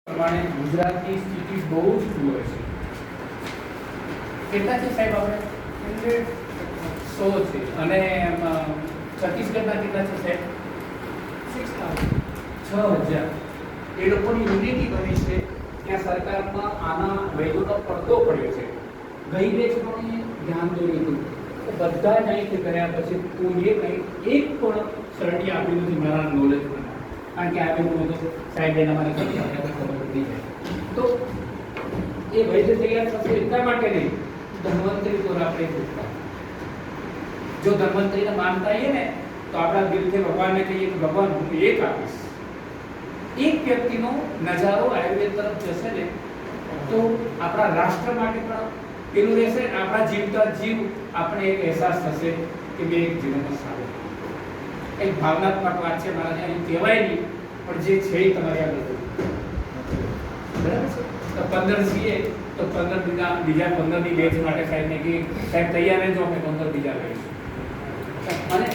પ્રમાણે ગુજરાતની સ્થિતિ બહુ જ પૂર છે. કેટલા છે સાહેબ આપણે? 100 છે. અને છત્તીસગઢના કેટલા છે સાહેબ? 6000. એ લોકોની યુનિટી બની છે. ત્યાં સરકારમાં આના વૈદોનો પડદો પડ્યો છે. ગઈ બેચ પણ ધ્યાન દોર્યું હતું. બધા જ અહીંથી કર્યા પછી કોઈએ કંઈ એક પણ સરટી આપી નથી મારા નોલેજમાં. કારણ કે આવેલું હતું સાહેબ એના મારે ખબર પડી જાય તો એ વૈદ્ય તૈયાર થશે એટલા માટે નહીં. ધન્વંતરી તો આપણે પૂછતા, જો ધન્વંતરીને માનતા હોઈએ ને તો આપણા દિલથી ભગવાનને કહીએ કે ભગવાન હું એક આપીશ. એક વ્યક્તિનો નજારો આયુર્વેદ તરફ જશે ને તો આપણા રાષ્ટ્ર માટે પણ પેલું રહેશે. આપણા જીવતા જીવ આપણે એક અહેસાસ થશે કે બે એક જીવનમાં સારું. એક ભાવનાત્મક વાત છે મારા અહીં કહેવાય નહીં પણ જે છે એ તમારી આગળ બરાબર છે. તો 15 છીએ તો 15 બીજા 15 ની બેચ માટે સાહેબને કે સાહેબ તૈયાર રહેજો, અમે 15 બીજા લઈશું. અને